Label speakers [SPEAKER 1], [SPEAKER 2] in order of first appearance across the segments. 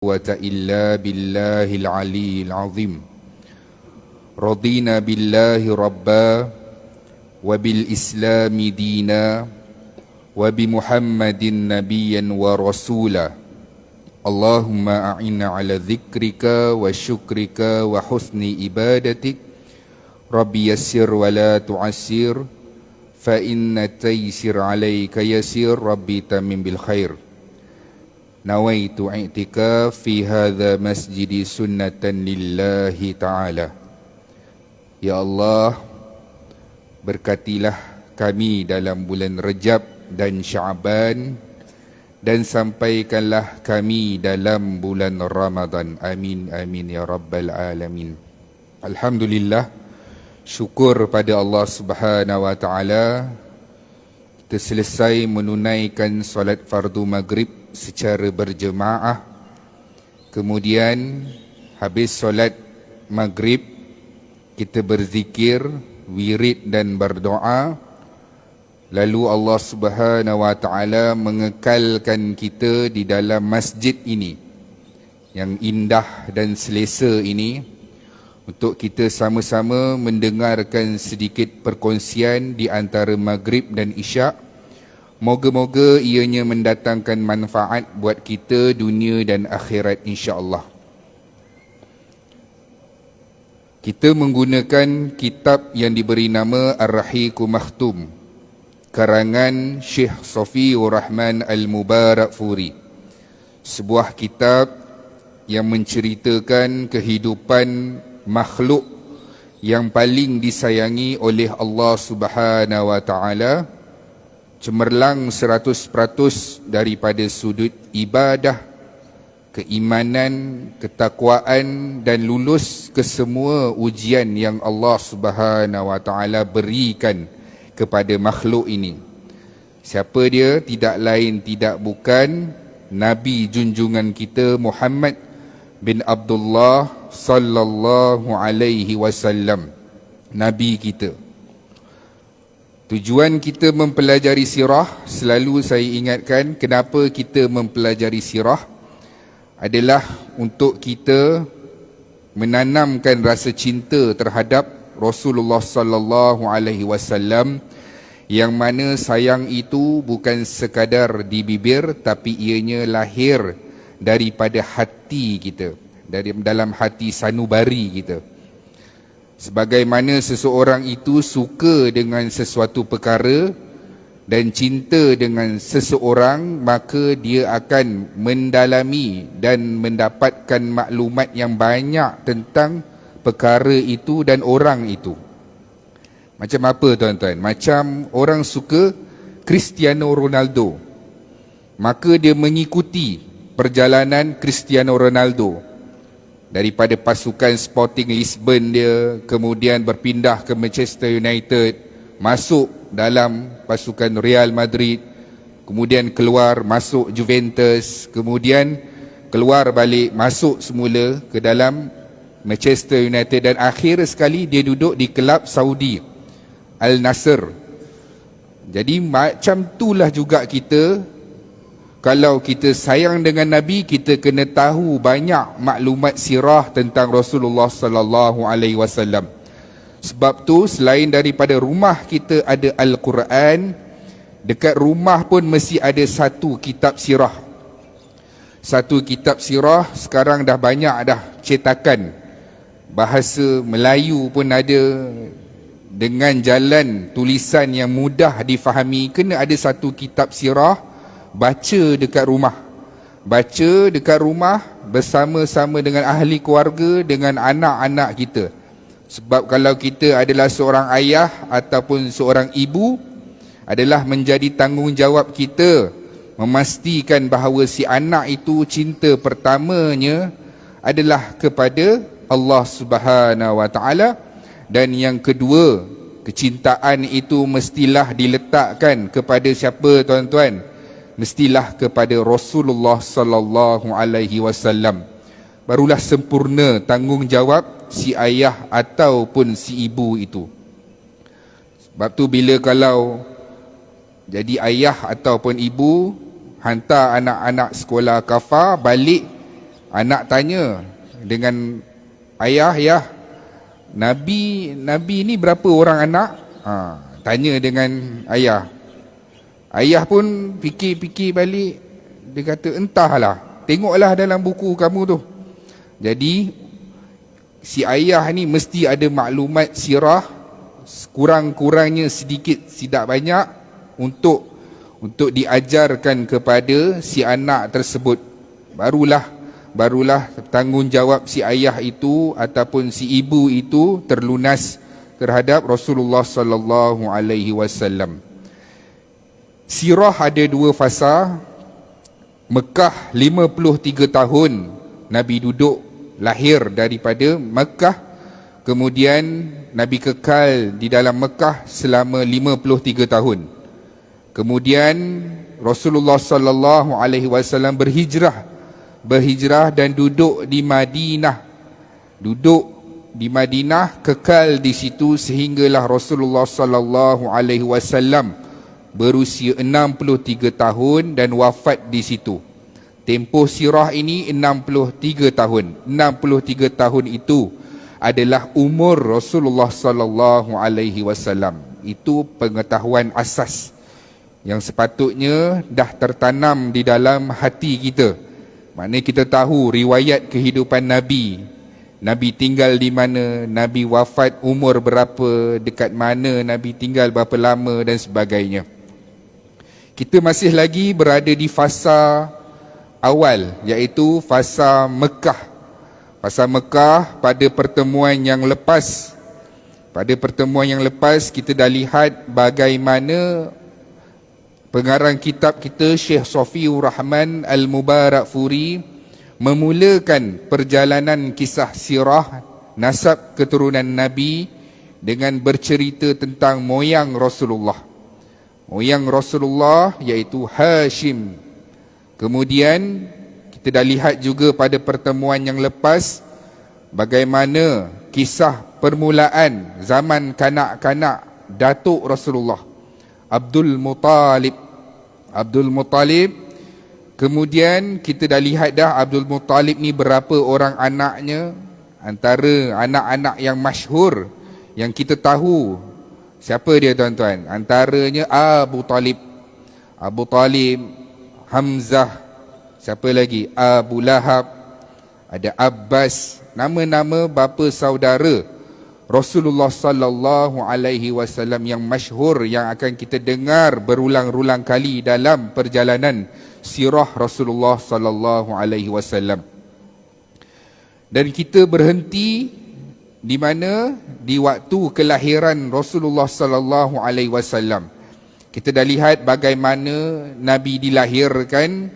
[SPEAKER 1] quwwata illa billahil aliyyil azim. Radina billahi rabba wa bil islami dina wa bi Muhammadin nabiyyan wa rasula. Allahumma a'inna ala dzikrika wa syukrika wa husni ibadatik. Rabbi yassir wa la tu'assir fa inna taysir alayka yasir. Rabbi tamim bil khair. Nawaitu i'tikaf fi hadha masjidi sunnatan lillahi ta'ala. Ya Allah, berkatilah kami dalam bulan Rajab dan Sya'ban, dan sampaikanlah kami dalam bulan Ramadan. Amin, amin ya rabbal alamin. Alhamdulillah, syukur pada Allah Subhanahu wa ta'ala, kita selesai menunaikan solat fardu maghrib secara berjemaah. Kemudian habis solat maghrib, kita berzikir, wirid dan berdoa. Lalu Allah Subhanahu wa ta'ala mengekalkan kita di dalam masjid ini yang indah dan selesa ini, untuk kita sama-sama mendengarkan sedikit perkongsian di antara maghrib dan isyak. Moga-moga ianya mendatangkan manfaat buat kita dunia dan akhirat, insya-Allah. Kita menggunakan kitab yang diberi nama Ar-Rahiqul Makhtum, karangan Syekh Safiur Rahman Al-Mubarakfuri. Sebuah kitab yang menceritakan kehidupan makhluk yang paling disayangi oleh Allah Subhanahu wa ta'ala, cemerlang 100% daripada sudut ibadah, keimanan, ketakwaan, dan lulus ke semua ujian yang Allah Subhanahu wa ta'ala berikan kepada makhluk ini. Siapa dia? Tidak lain tidak bukan Nabi junjungan kita Muhammad bin Abdullah sallallahu alaihi wasallam, Nabi kita. Tujuan kita mempelajari sirah, selalu saya ingatkan kenapa kita mempelajari sirah, adalah untuk kita menanamkan rasa cinta terhadap Rasulullah sallallahu alaihi wasallam, yang mana sayang itu bukan sekadar di bibir, tapi ianya lahir daripada hati kita, dari dalam hati sanubari kita. Sebagaimana seseorang itu suka dengan sesuatu perkara dan cinta dengan seseorang, maka dia akan mendalami dan mendapatkan maklumat yang banyak tentang perkara itu dan orang itu. Macam apa tuan-tuan? Macam orang suka Cristiano Ronaldo, maka dia mengikuti perjalanan Cristiano Ronaldo. Daripada pasukan Sporting Lisbon dia, kemudian berpindah ke Manchester United, masuk dalam pasukan Real Madrid, kemudian keluar masuk Juventus, kemudian keluar balik masuk semula ke dalam Manchester United, dan akhir sekali dia duduk di kelab Saudi Al Nassr. Jadi macam itulah juga kita. Kalau kita sayang dengan Nabi, kita kena tahu banyak maklumat sirah tentang Rasulullah sallallahu alaihi wasallam. Sebab tu selain daripada rumah kita ada Al-Quran, dekat rumah pun mesti ada satu kitab sirah. Satu kitab sirah sekarang dah banyak dah cetakan. Bahasa Melayu pun ada, dengan jalan tulisan yang mudah difahami. Kena ada satu kitab sirah, baca dekat rumah. Baca dekat rumah bersama-sama dengan ahli keluarga, dengan anak-anak kita. Sebab kalau kita adalah seorang ayah ataupun seorang ibu, adalah menjadi tanggungjawab kita memastikan bahawa si anak itu cinta pertamanya adalah kepada Allah Subhanahu wa ta'ala, dan yang kedua, kecintaan itu mestilah diletakkan kepada siapa tuan-tuan? Mestilah kepada Rasulullah sallallahu alaihi wasallam. Barulah sempurna tanggungjawab si ayah ataupun si ibu itu. Sebab tu bila kalau jadi ayah ataupun ibu hantar anak-anak sekolah kafar, balik Anak tanya dengan ayah, "Ya, Nabi ni berapa orang anak?" Tanya dengan ayah. Ayah pun fikir-fikir balik. Dia kata, "Entahlah, tengoklah dalam buku kamu tu." Jadi si ayah ni mesti ada maklumat sirah, kurang-kurangnya sedikit tidak banyak, untuk diajarkan kepada si anak tersebut. Barulah tanggungjawab si ayah itu ataupun si ibu itu terlunas terhadap Rasulullah sallallahu alaihi wasallam. Sirah ada dua fasa. Mekah 53 tahun Nabi duduk, lahir daripada Mekah. Kemudian Nabi kekal di dalam Mekah selama 53 tahun. Kemudian Rasulullah sallallahu alaihi wasallam berhijrah dan duduk di Madinah. Kekal di situ sehinggalah Rasulullah sallallahu alaihi wasallam berusia 63 tahun dan wafat di situ. Tempoh sirah ini 63 tahun. 63 tahun itu adalah umur Rasulullah sallallahu alaihi wasallam. Itu pengetahuan asas yang sepatutnya dah tertanam di dalam hati kita. Maknanya kita tahu riwayat kehidupan Nabi. Nabi tinggal di mana, Nabi wafat umur berapa, dekat mana Nabi tinggal berapa lama dan sebagainya. Kita masih lagi berada di fasa awal, iaitu fasa Mekah. Fasa Mekah pada pertemuan yang lepas. Pada pertemuan yang lepas kita dah lihat bagaimana pengarang kitab kita Syekh Safiur Rahman Al-Mubarakfuri memulakan perjalanan kisah sirah nasab keturunan Nabi dengan bercerita tentang moyang Rasulullah. Moyang Rasulullah iaitu Hashim. Kemudian kita dah lihat juga pada pertemuan yang lepas bagaimana kisah permulaan zaman kanak-kanak datuk Rasulullah, Abdul Muttalib. Kemudian kita dah lihat dah Abdul Muttalib ni berapa orang anaknya. Antara anak-anak yang masyhur yang kita tahu, siapa dia tuan-tuan? Antaranya Abu Talib, Hamzah, siapa lagi? Abu Lahab, ada Abbas, nama-nama bapa saudara Rasulullah sallallahu alaihi wasallam yang masyhur, yang akan kita dengar berulang-ulang kali dalam perjalanan sirah Rasulullah sallallahu alaihi wasallam. Dan kita berhenti di mana? Di waktu kelahiran Rasulullah sallallahu alaihi wasallam. Kita dah lihat bagaimana Nabi dilahirkan.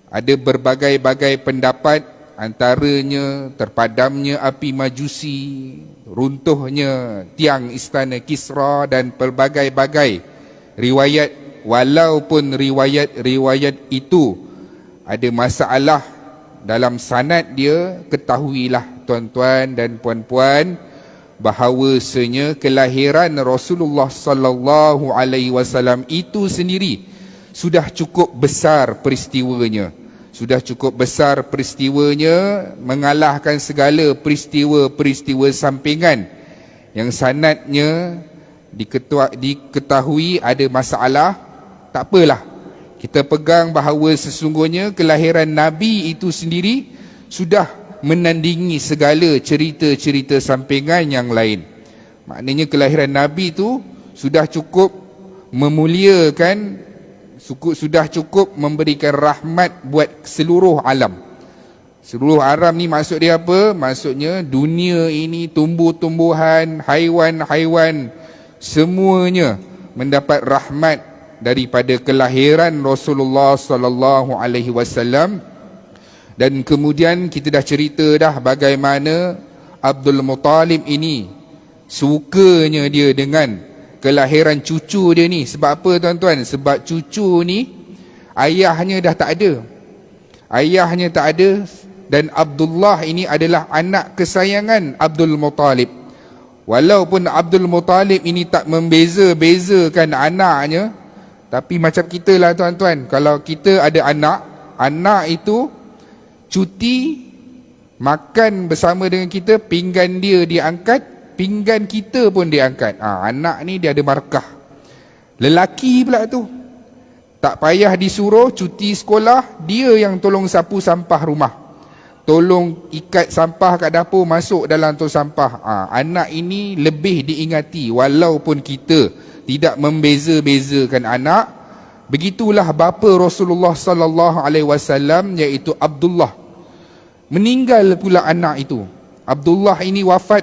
[SPEAKER 1] Ada berbagai-bagai pendapat, antaranya terpadamnya api Majusi, runtuhnya tiang istana Kisra dan pelbagai-bagai riwayat. Walaupun riwayat itu ada masalah dalam sanad dia, ketahuilah tuan-tuan dan puan-puan bahawasanya kelahiran Rasulullah sallallahu alaihi wasallam itu sendiri sudah cukup besar peristiwanya. Mengalahkan segala peristiwa-peristiwa sampingan yang sanadnya diketahui ada masalah. Tak apalah, kita pegang bahawa sesungguhnya kelahiran Nabi itu sendiri sudah menandingi segala cerita-cerita sampingan yang lain. Maknanya kelahiran Nabi itu sudah cukup memuliakan, sudah cukup memberikan rahmat buat seluruh alam. Seluruh alam ni maksud dia apa? Maksudnya dunia ini, tumbuh-tumbuhan, haiwan-haiwan, semuanya mendapat rahmat daripada kelahiran Rasulullah sallallahu alaihi wasallam. Dan kemudian kita dah cerita dah bagaimana Abdul Muttalib ini sukanya dia dengan kelahiran cucu dia ni. Sebab apa tuan-tuan? Sebab cucu ni ayahnya dah tak ada. Dan Abdullah ini adalah anak kesayangan Abdul Muttalib. Walaupun Abdul Muttalib ini tak membeza-bezakan anaknya, tapi macam kita lah tuan-tuan, kalau kita ada anak itu cuti, makan bersama dengan kita, pinggan dia diangkat, pinggan kita pun diangkat. Anak ni dia ada markah. Lelaki pula tu, tak payah disuruh cuti sekolah, dia yang tolong sapu sampah rumah, tolong ikat sampah kat dapur, masuk dalam tong sampah. Anak ini lebih diingati walaupun kita tidak membeza-bezakan anak. Begitulah bapa Rasulullah sallallahu alaihi wasallam, iaitu Abdullah. Meninggal pula anak itu. Abdullah ini wafat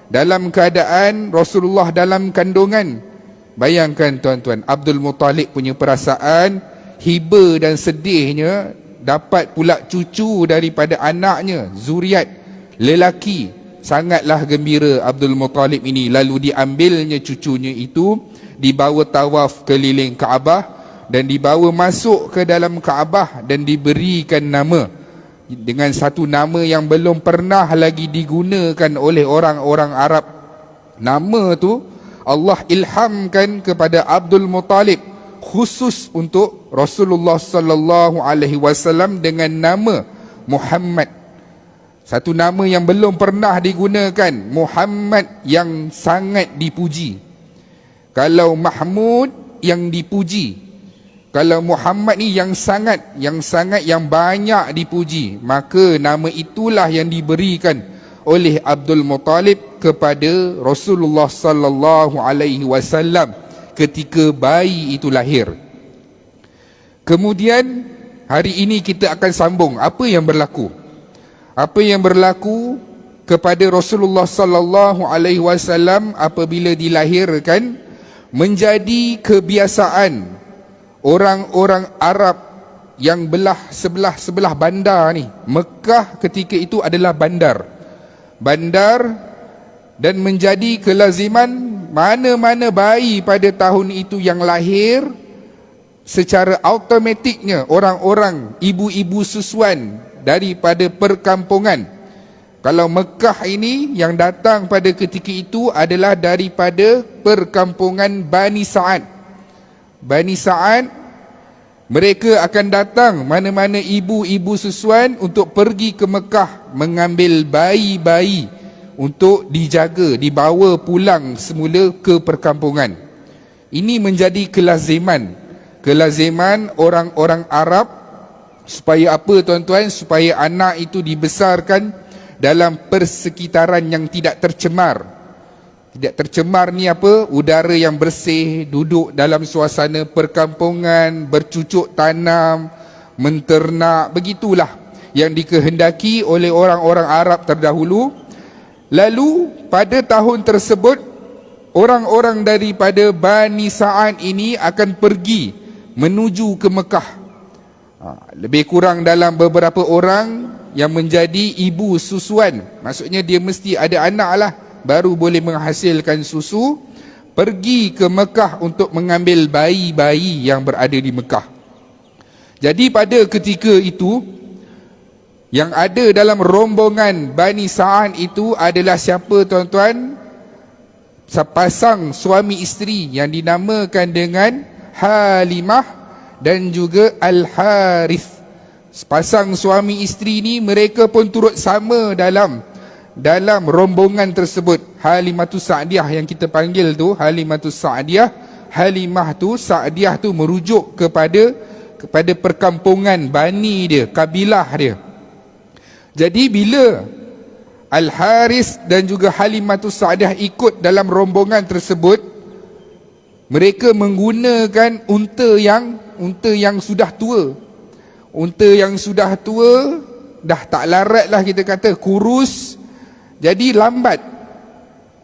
[SPEAKER 1] dalam keadaan Rasulullah dalam kandungan. Bayangkan tuan-tuan, Abdul Muttalib punya perasaan, hiba dan sedihnya dapat pula cucu daripada anaknya, zuriat lelaki. Sangatlah gembira Abdul Muttalib ini. Lalu diambilnya cucunya itu, dibawa tawaf keliling Kaabah dan dibawa masuk ke dalam Kaabah dan diberikan nama dengan satu nama yang belum pernah lagi digunakan oleh orang-orang Arab. Nama tu Allah ilhamkan kepada Abdul Muttalib khusus untuk Rasulullah sallallahu alaihi wasallam dengan nama Muhammad. Satu nama yang belum pernah digunakan, Muhammad yang sangat dipuji. Kalau Mahmud yang dipuji, kalau Muhammad ni yang banyak dipuji, maka nama itulah yang diberikan oleh Abdul Muttalib kepada Rasulullah sallallahu alaihi wasallam ketika bayi itu lahir. Kemudian hari ini kita akan sambung apa yang berlaku. Apa yang berlaku kepada Rasulullah sallallahu alaihi wasallam apabila dilahirkan menjadi kebiasaan orang-orang Arab yang sebelah bandar ni. Mekah ketika itu adalah bandar dan menjadi kelaziman mana-mana bayi pada tahun itu yang lahir, secara automatiknya orang-orang ibu-ibu susuan daripada perkampungan. Kalau Mekah ini yang datang pada ketika itu adalah daripada perkampungan Bani Sa'ad. Bani Sa'ad, mereka akan datang mana-mana ibu-ibu susuan untuk pergi ke Mekah mengambil bayi-bayi untuk dijaga, dibawa pulang semula ke perkampungan. Ini menjadi kelaziman orang-orang Arab. Supaya apa tuan-tuan? Supaya anak itu dibesarkan dalam persekitaran yang tidak tercemar. Tidak tercemar ni apa? Udara yang bersih, duduk dalam suasana perkampungan, bercucuk tanam, menternak. Begitulah yang dikehendaki oleh orang-orang Arab terdahulu. Lalu pada tahun tersebut, orang-orang daripada Bani Sa'ad ini akan pergi menuju ke Mekah. Lebih kurang dalam beberapa orang yang menjadi ibu susuan. Maksudnya dia mesti ada anak lah, baru boleh menghasilkan susu, pergi ke Mekah untuk mengambil bayi-bayi yang berada di Mekah. Jadi pada ketika itu, yang ada dalam rombongan Bani Sa'ad itu adalah siapa tuan-tuan? Sepasang suami isteri yang dinamakan dengan Halimah dan juga Al-Harith. Sepasang suami isteri ni mereka pun turut sama dalam rombongan tersebut. Halimatus Sa'diyah yang kita panggil tu, Halimatus Sa'diyah. Halimah tu, Sa'diyah tu merujuk kepada perkampungan Bani dia, kabilah dia. Jadi bila Al-Haris dan juga Halimatus Sa'diyah ikut dalam rombongan tersebut, mereka menggunakan unta yang sudah tua. Unta yang sudah tua, dah tak larat lah kita kata, kurus, jadi lambat.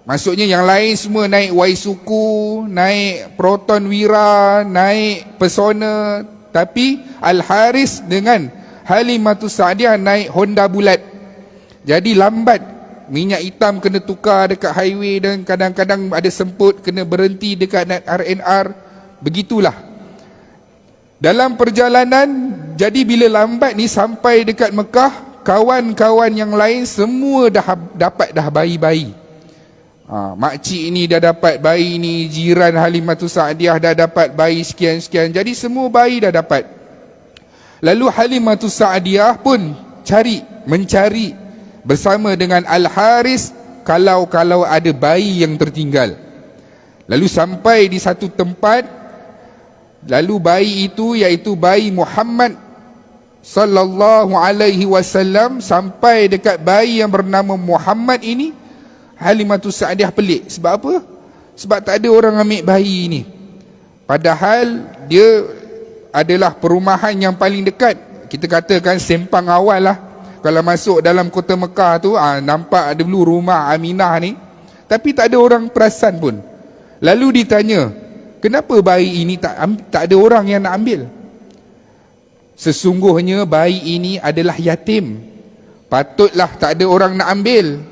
[SPEAKER 1] Maksudnya yang lain semua naik Waisuku, naik Proton Wira, naik Pesona, tapi Al-Haris dengan Halimatus Sa'diyah naik Honda Bulat. Jadi lambat. Minyak hitam kena tukar dekat highway dan kadang-kadang ada semput kena berhenti dekat RNR. Begitulah dalam perjalanan. Jadi bila lambat ni sampai dekat Mekah, kawan-kawan yang lain semua dah dapat bayi-bayi. Makcik ini dah dapat bayi ni, jiran Halimatus Sa'diyah dah dapat bayi sekian-sekian. Jadi semua bayi dah dapat. Lalu Halimatus Sa'diyah pun mencari bersama dengan Al-Haris kalau ada bayi yang tertinggal. Lalu sampai di satu tempat, lalu bayi itu iaitu bayi Muhammad sallallahu alaihi wasallam, sampai dekat bayi yang bernama Muhammad ini, Halimatus Sa'diyah pelik. Sebab apa? Sebab tak ada orang ambil bayi ini. Padahal dia adalah perumahan yang paling dekat. Kita katakan sempang awal lah. Kalau masuk dalam kota Mekah tu, nampak ada dulu rumah Aminah ni, tapi tak ada orang perasan pun. Lalu ditanya, kenapa bayi ini tak ada orang yang nak ambil? Sesungguhnya bayi ini adalah yatim. Patutlah tak ada orang nak ambil.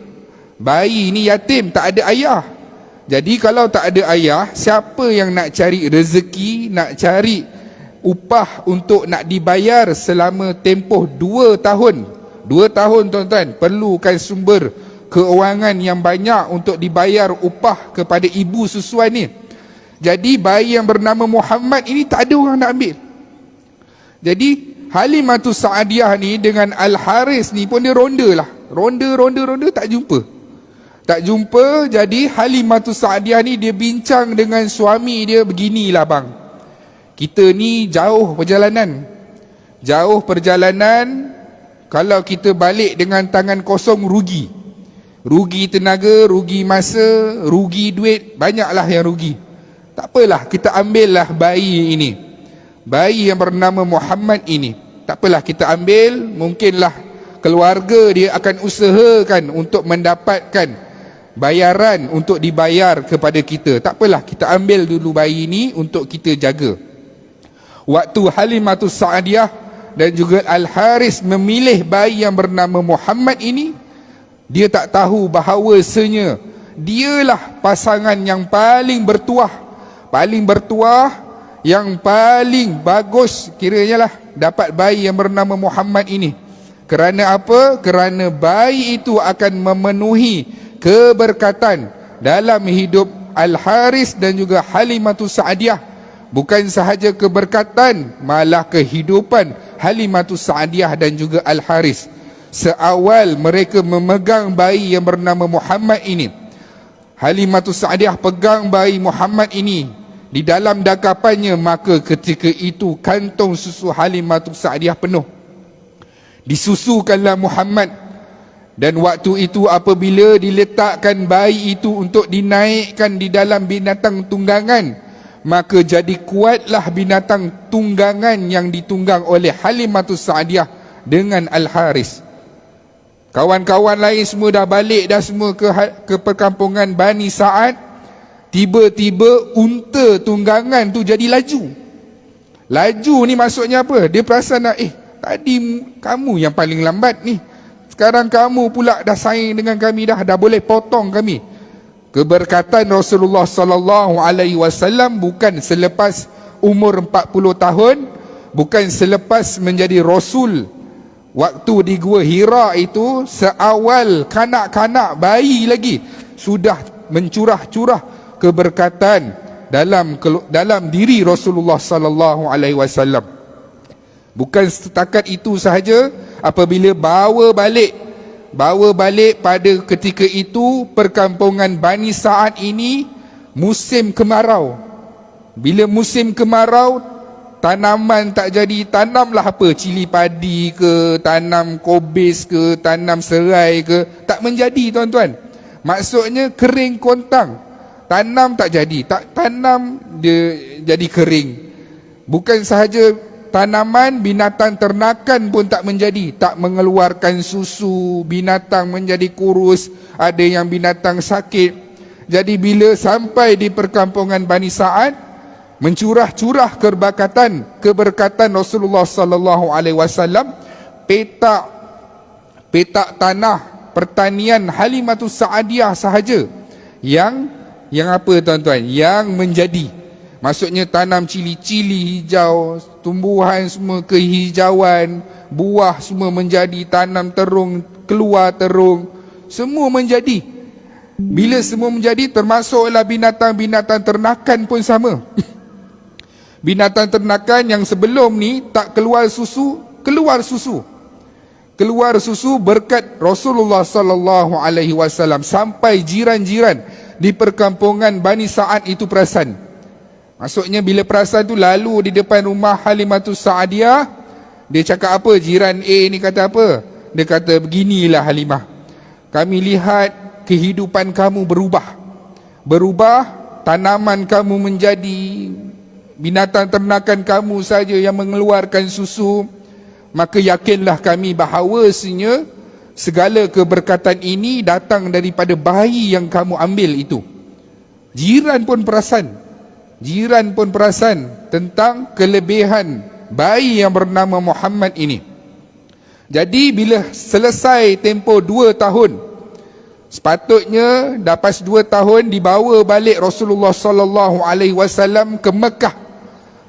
[SPEAKER 1] Bayi ini yatim, tak ada ayah. Jadi kalau tak ada ayah, siapa yang nak cari rezeki, nak cari upah untuk nak dibayar selama tempoh 2 tahun? 2 tahun tuan-tuan, perlukan sumber keuangan yang banyak untuk dibayar upah kepada ibu susuan ni. Jadi bayi yang bernama Muhammad ini tak ada orang nak ambil. Jadi Halimatus Sa'diyah ni dengan Al-Haris ni pun dia ronda lah. Ronda tak jumpa. Jadi Halimatus Sa'diyah ni dia bincang dengan suami dia, beginilah bang, kita ni jauh perjalanan, kalau kita balik dengan tangan kosong rugi tenaga, rugi masa, rugi duit, banyaklah yang rugi. Tak apalah, kita ambillah bayi ini, bayi yang bernama Muhammad ini. Tak apalah, kita ambil. Mungkinlah keluarga dia akan usahakan untuk mendapatkan bayaran untuk dibayar kepada kita. Tak apalah, kita ambil dulu bayi ini untuk kita jaga. Waktu Halimatus Sa'diyah dan juga Al-Haris memilih bayi yang bernama Muhammad ini, dia tak tahu bahawasanya dialah pasangan yang paling bertuah, yang paling bagus kiranya lah dapat bayi yang bernama Muhammad ini. Kerana apa? Kerana bayi itu akan memenuhi keberkatan dalam hidup Al-Haris dan juga Halimatus Sa'diyah. Bukan sahaja keberkatan, malah kehidupan Halimatus Sa'diyah dan juga Al-Haris. Seawal mereka memegang bayi yang bernama Muhammad ini, Halimatus Sa'diyah pegang bayi Muhammad ini di dalam dakapannya, maka ketika itu kantong susu Halimatus Sa'diyah penuh. Disusukanlah Muhammad. Dan waktu itu apabila diletakkan bayi itu untuk dinaikkan di dalam binatang tunggangan, maka jadi kuatlah binatang tunggangan yang ditunggang oleh Halimatus Sa'diyah dengan Al-Haris. Kawan-kawan lain semua dah balik dah semua ke perkampungan Bani Sa'ad. Tiba-tiba unta tunggangan tu jadi laju. Laju ni maksudnya apa? Dia perasan tadi kamu yang paling lambat ni, sekarang kamu pula dah saing dengan kami, dah boleh potong kami. Keberkatan Rasulullah sallallahu alaihi wasallam bukan selepas umur 40 tahun, bukan selepas menjadi rasul. Waktu di Gua Hira itu, seawal kanak-kanak bayi lagi, sudah mencurah-curah keberkatan dalam diri Rasulullah sallallahu alaihi wasallam. Bukan setakat itu sahaja, apabila bawa balik pada ketika itu perkampungan Bani Sa'ad ini musim kemarau. Bila musim kemarau, tanaman tak jadi, tanamlah apa, cili padi ke, tanam kobis ke, tanam serai ke, tak menjadi tuan-tuan. Maksudnya kering kontang. Tanam tak jadi, tak tanam dia jadi kering. Bukan sahaja tanaman, binatang ternakan pun tak menjadi, tak mengeluarkan susu, binatang menjadi kurus, ada yang binatang sakit. Jadi bila sampai di perkampungan Bani Sa'ad, mencurah-curah keberkatan Rasulullah sallallahu alaihi wasallam, petak tanah pertanian Halimatus Sa'diyah sahaja yang apa tuan-tuan, yang menjadi. Maksudnya tanam cili-cili hijau, tumbuhan semua kehijauan, buah semua menjadi, tanam terung, keluar terung, semua menjadi. Bila semua menjadi, termasuklah binatang-binatang ternakan pun sama. Binatang ternakan yang sebelum ni tak keluar susu, keluar susu. keluar susu berkat Rasulullah sallallahu alaihi wasallam, sampai jiran-jiran di perkampungan Bani Sa'ad itu perasan. Maksudnya bila perasan tu lalu di depan rumah Halimatus Sa'diyah, dia cakap apa? Jiran A ni kata apa? Dia kata, beginilah Halimah, kami lihat kehidupan kamu berubah, tanaman kamu menjadi binatang ternakan kamu saja yang mengeluarkan susu. Maka yakinlah kami bahawasanya segala keberkatan ini datang daripada bayi yang kamu ambil itu. Jiran pun perasan tentang kelebihan bayi yang bernama Muhammad ini. Jadi bila selesai tempoh 2 tahun, sepatutnya lepas 2 tahun dibawa balik Rasulullah sallallahu alaihi wasallam ke Mekah.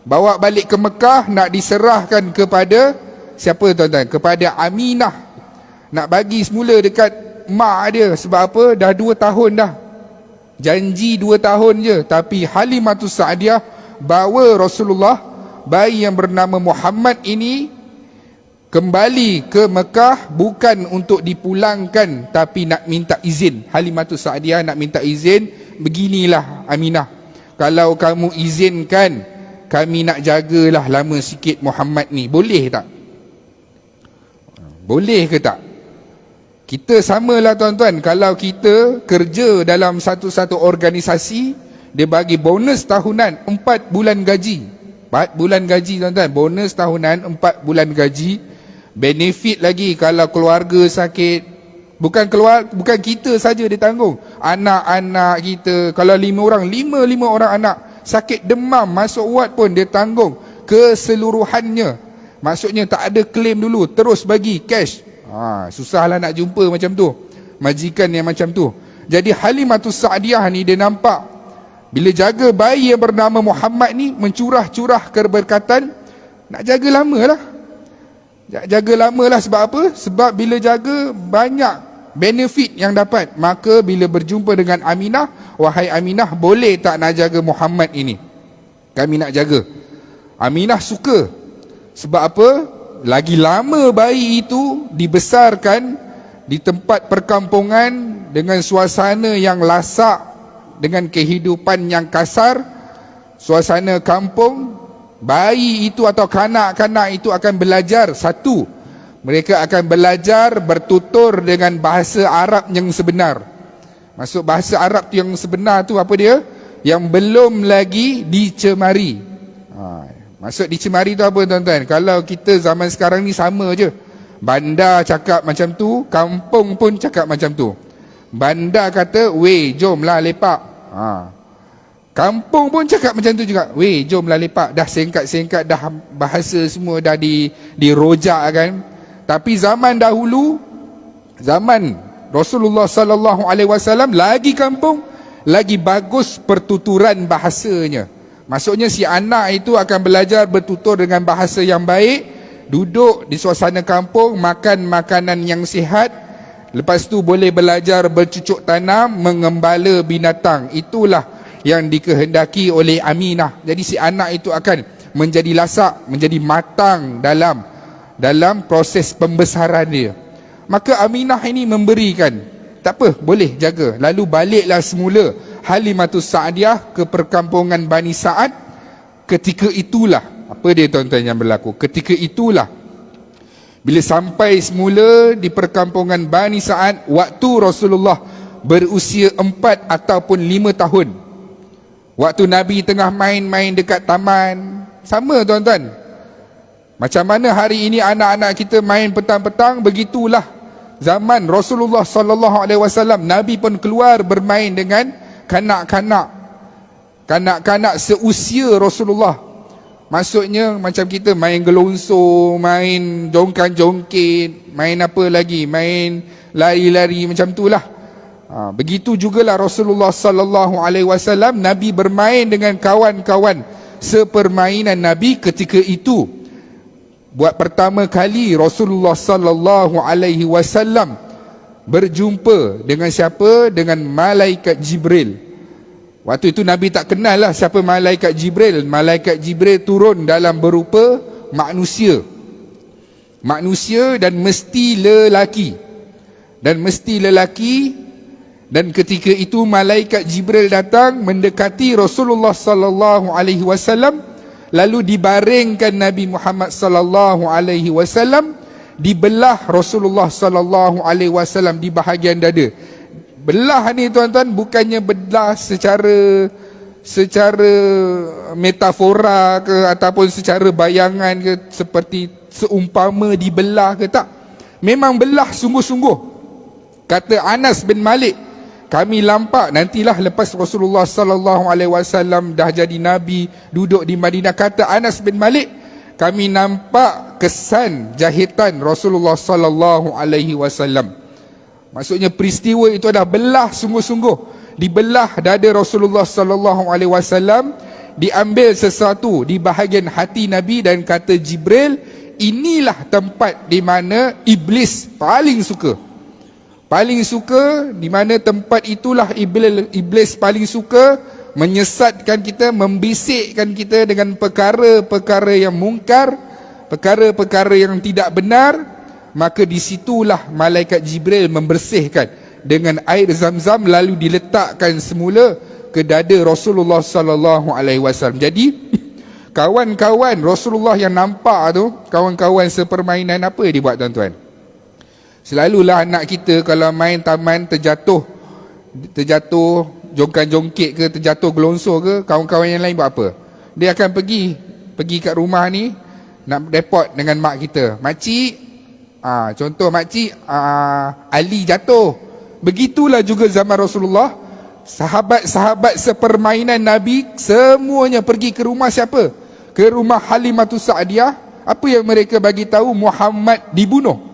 [SPEAKER 1] Bawa balik ke Mekah, nak diserahkan kepada siapa tuan-tuan? Kepada Aminah. Nak bagi semula dekat mak dia. Sebab apa? Dah 2 tahun dah. Janji 2 tahun je. Tapi Halimatus Sa'diyah bawa Rasulullah, bayi yang bernama Muhammad ini, kembali ke Mekah bukan untuk dipulangkan, tapi nak minta izin. Halimatus Sa'diyah nak minta izin, beginilah Aminah, kalau kamu izinkan, kami nak jagalah lama sikit Muhammad ni, boleh tak? Boleh ke tak? Kita samalah tuan-tuan, kalau kita kerja dalam satu organisasi, dia bagi bonus tahunan 4 bulan gaji. 4 bulan gaji tuan-tuan, bonus tahunan 4 bulan gaji. Benefit lagi kalau keluarga sakit, bukan kita saja ditanggung, anak-anak kita, kalau 5 orang anak sakit demam masuk ward pun dia tanggung keseluruhannya. Maksudnya tak ada claim dulu, terus bagi cash. Susahlah nak jumpa macam tu, majikan yang macam tu. Jadi Halimatus Sa'diyah ni dia nampak bila jaga bayi yang bernama Muhammad ni mencurah-curah keberkatan, nak jaga lamalah. Jaga lamalah sebab apa? Sebab bila jaga banyak benefit yang dapat. Maka bila berjumpa dengan Aminah, wahai Aminah, boleh tak nak jaga Muhammad ini? Kami nak jaga. Aminah suka. Sebab apa? Lagi lama bayi itu dibesarkan di tempat perkampungan dengan suasana yang lasak, dengan kehidupan yang kasar, suasana kampung, bayi itu atau kanak-kanak itu akan belajar satu, mereka akan belajar bertutur dengan bahasa Arab yang sebenar. Maksud bahasa Arab yang sebenar tu apa dia? Yang belum lagi dicemari. Maksud dicemari tu apa tuan-tuan? Kalau kita zaman sekarang ni sama je. Bandar cakap macam tu, kampung pun cakap macam tu. Bandar kata, weh jomlah lepak. Kampung pun cakap macam tu juga. Weh jomlah lepak. Dah singkat-singkat, dah bahasa semua dah dirojak kan. Tapi zaman dahulu, zaman Rasulullah sallallahu alaihi wasallam, lagi kampung, lagi bagus pertuturan bahasanya. Maksudnya si anak itu akan belajar bertutur dengan bahasa yang baik, duduk di suasana kampung, makan makanan yang sihat, lepas tu boleh belajar bercucuk tanam, mengembala binatang. Itulah yang dikehendaki oleh Aminah. Jadi si anak itu akan menjadi lasak, menjadi matang dalam proses pembesaran dia. Maka Aminah ini memberikan, tak apa, boleh jaga. Lalu baliklah semula Halimatus Sa'diyah ke perkampungan Bani Sa'ad. Ketika itulah, apa dia tuan-tuan yang berlaku? Ketika itulah, bila sampai semula di perkampungan Bani Sa'ad, waktu Rasulullah berusia 4 ataupun 5 tahun. Waktu Nabi tengah main-main dekat taman. Sama tuan-tuan. Macam mana hari ini anak-anak kita main petang-petang, begitulah zaman Rasulullah sallallahu alaihi wasallam. Nabi pun keluar bermain dengan kanak-kanak seusia Rasulullah. Maksudnya macam kita main gelonsor, main jongkan-jongkit, main apa lagi, main lari-lari macam itulah. Begitu jugalah Rasulullah sallallahu alaihi wasallam, Nabi bermain dengan kawan-kawan sepermainan Nabi ketika itu. Buat pertama kali Rasulullah sallallahu alaihi wasallam berjumpa dengan siapa? Dengan malaikat Jibril. Waktu itu Nabi tak kenal lah siapa malaikat Jibril. Malaikat Jibril turun dalam berupa manusia. manusia dan mesti lelaki. Dan ketika itu malaikat Jibril datang mendekati Rasulullah sallallahu alaihi wasallam, lalu dibaringkan Nabi Muhammad sallallahu alaihi wasallam, dibelah Rasulullah sallallahu alaihi wasallam di bahagian dada. Belah ni tuan-tuan bukannya belah secara metafora ke ataupun secara bayangan ke, seperti seumpama dibelah ke, tak. Memang belah sungguh-sungguh. Kata Anas bin Malik, kami lampak nantilah lepas Rasulullah sallallahu alaihi wasallam dah jadi nabi, duduk di Madinah, kata Anas bin Malik, kami nampak kesan jahitan Rasulullah sallallahu alaihi wasallam. Maksudnya peristiwa itu adalah belah sungguh-sungguh. Dibelah dada Rasulullah sallallahu alaihi wasallam, diambil sesuatu di bahagian hati Nabi, dan kata Jibril, inilah tempat di mana iblis paling suka. Di mana tempat itulah iblis paling suka menyesatkan kita, membisikkan kita dengan perkara-perkara yang mungkar, perkara-perkara yang tidak benar. Maka disitulah malaikat Jibril membersihkan dengan air Zam-Zam, lalu diletakkan semula ke dada Rasulullah sallallahu alaihi wasallam. Jadi kawan-kawan Rasulullah yang nampak tu, kawan-kawan sepermainan, apa dia buat tuan-tuan? Selalulah anak kita kalau main taman terjatuh jongkan-jongkit ke, terjatuh gelonsor ke, kawan-kawan yang lain buat apa? Dia akan pergi kat rumah ni, nak report dengan mak kita. Makcik, contoh makcik, Ali jatuh. Begitulah juga zaman Rasulullah. Sahabat-sahabat sepermainan Nabi semuanya pergi ke rumah siapa? Ke rumah Halimatus Sa'diyah. Apa yang mereka bagi tahu? Muhammad dibunuh.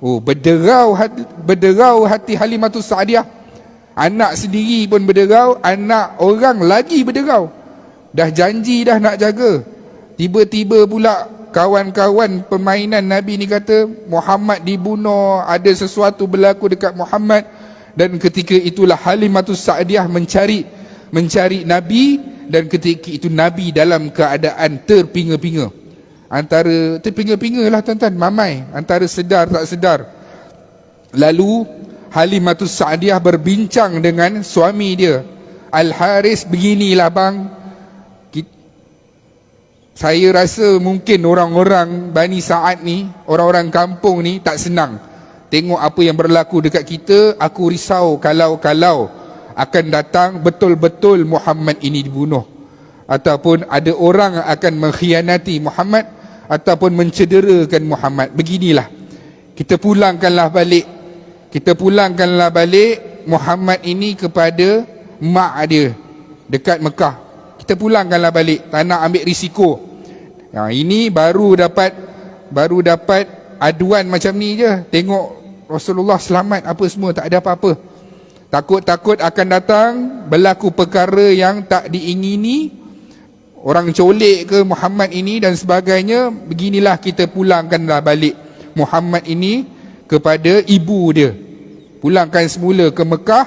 [SPEAKER 1] Berderau hati Halimatus Sa'diyah. Anak sendiri pun berderau, anak orang lagi berderau. Dah janji dah nak jaga. Tiba-tiba pula kawan-kawan permainan Nabi ni kata Muhammad dibunuh, ada sesuatu berlaku dekat Muhammad. Dan ketika itulah Halimatus Sa'diyah mencari Nabi, dan ketika itu Nabi dalam keadaan terpinga-pinga. Antara terpinga-pinga lah tuan-tuan, mamai, antara sedar tak sedar. Lalu Halimatus Sa'diyah berbincang dengan suami dia, Al-Haris, beginilah bang, saya rasa mungkin orang-orang Bani Sa'ad ni, orang-orang kampung ni tak senang tengok apa yang berlaku dekat kita. Aku risau kalau akan datang betul-betul Muhammad ini dibunuh, ataupun ada orang akan mengkhianati Muhammad, ataupun mencederakan Muhammad. Beginilah, kita pulangkanlah balik Muhammad ini kepada mak dia dekat Mekah. Kita pulangkanlah balik, tak nak ambil risiko. Ini baru dapat aduan macam ni je. Tengok Rasulullah selamat apa semua, tak ada apa-apa. Takut-takut akan datang berlaku perkara yang tak diingini, orang colek ke Muhammad ini dan sebagainya. Beginilah, kita pulangkanlah balik Muhammad ini kepada ibu dia. Pulangkan semula ke Mekah,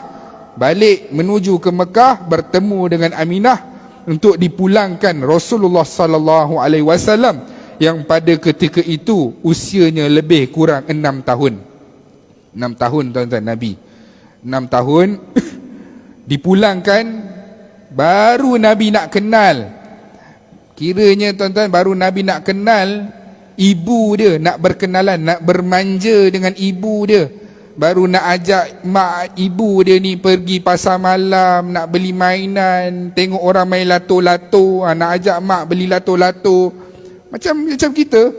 [SPEAKER 1] balik menuju ke Mekah, bertemu dengan Aminah untuk dipulangkan Rasulullah sallallahu alaihi wasallam yang pada ketika itu usianya lebih kurang 6 tahun. 6 tahun tuan-tuan, Nabi 6 tahun dipulangkan. Baru Nabi nak kenal, kiranya tuan-tuan, baru Nabi nak kenal ibu dia, nak berkenalan, nak bermanja dengan ibu dia. Baru nak ajak mak ibu dia ni pergi pasar malam, nak beli mainan, tengok orang main lato-lato, nak ajak mak beli lato-lato. Macam kita,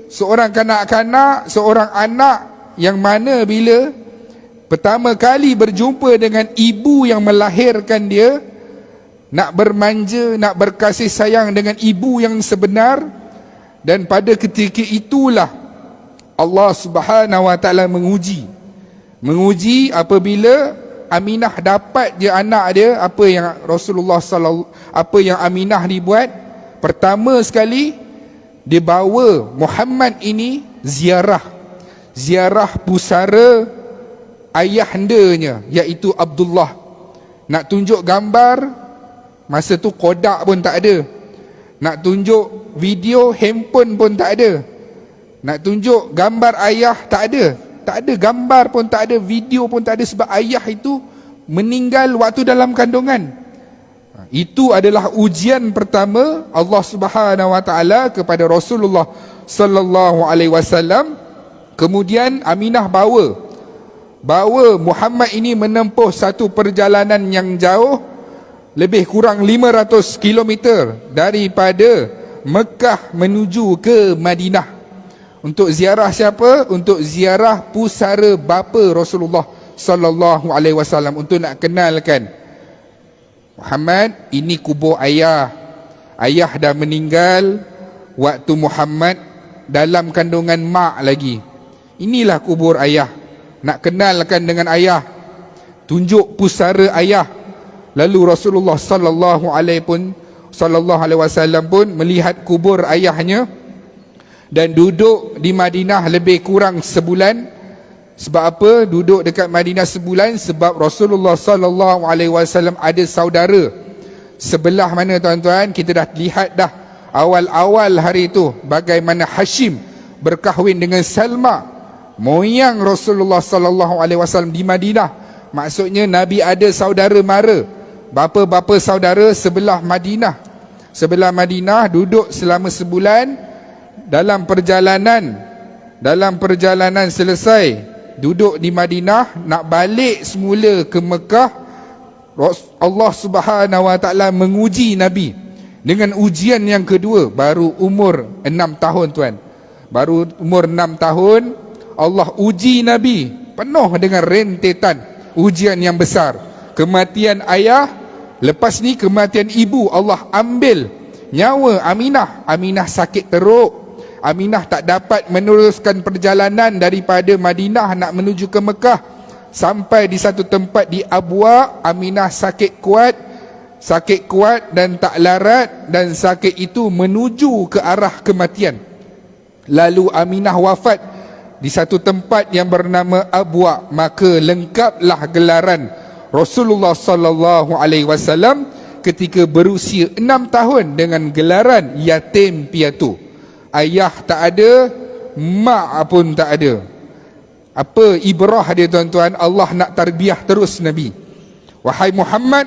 [SPEAKER 1] seorang kanak-kanak, seorang anak yang mana bila pertama kali berjumpa dengan ibu yang melahirkan dia, nak bermanja, nak berkasih sayang dengan ibu yang sebenar. Dan pada ketika itulah Allah Subhanahu wa taala menguji apabila Aminah dapat je anak dia. Apa yang Aminah dibuat? Pertama sekali, dia bawa Muhammad ini ziarah pusara ayahandanya, iaitu Abdullah. Nak tunjuk gambar, masa tu Kodak pun tak ada. Nak tunjuk video, handphone pun tak ada. Nak tunjuk gambar ayah, tak ada. Tak ada gambar pun, tak ada video pun, tak ada, sebab ayah itu meninggal waktu dalam kandungan. Itu adalah ujian pertama Allah Subhanahu wa taala kepada Rasulullah sallallahu alaihi wasallam. Kemudian Aminah bawa Muhammad ini menempuh satu perjalanan yang jauh, lebih kurang 500 km daripada Mekah menuju ke Madinah. Untuk ziarah siapa? Untuk ziarah pusara bapa Rasulullah sallallahu alaihi wasallam, untuk nak kenalkan Muhammad, ini kubur ayah. Ayah dah meninggal waktu Muhammad dalam kandungan mak lagi. Inilah kubur ayah. Nak kenalkan dengan ayah, tunjuk pusara ayah. Lalu Rasulullah sallallahu alaihi wasallam pun melihat kubur ayahnya dan duduk di Madinah lebih kurang sebulan. Sebab apa duduk dekat Madinah sebulan? Sebab Rasulullah sallallahu alaihi wasallam ada saudara sebelah mana, tuan-tuan? Kita dah lihat dah awal-awal hari itu bagaimana Hashim berkahwin dengan Salma, moyang Rasulullah sallallahu alaihi wasallam di Madinah. Maksudnya Nabi ada saudara mara, bapa-bapa saudara sebelah Madinah. Sebelah Madinah duduk selama sebulan. Dalam perjalanan selesai duduk di Madinah, nak balik semula ke Mekah, Allah Subhanahu wa taala menguji Nabi dengan ujian yang kedua. Baru umur 6 tahun, tuan. Baru umur 6 tahun Allah uji Nabi penuh dengan rentetan ujian yang besar. Kematian ayah, lepas ni kematian ibu. Allah ambil nyawa Aminah. Aminah sakit teruk. Aminah tak dapat meneruskan perjalanan daripada Madinah nak menuju ke Mekah. Sampai di satu tempat di Abwa, Aminah sakit kuat dan tak larat, dan sakit itu menuju ke arah kematian. Lalu Aminah wafat di satu tempat yang bernama Abwa. Maka lengkaplah gelaran Rasulullah sallallahu alaihi wasallam ketika berusia 6 tahun dengan gelaran yatim piatu. Ayah tak ada, mak pun tak ada. Apa ibrah dia, tuan-tuan? Allah nak tarbiyah terus Nabi. Wahai Muhammad,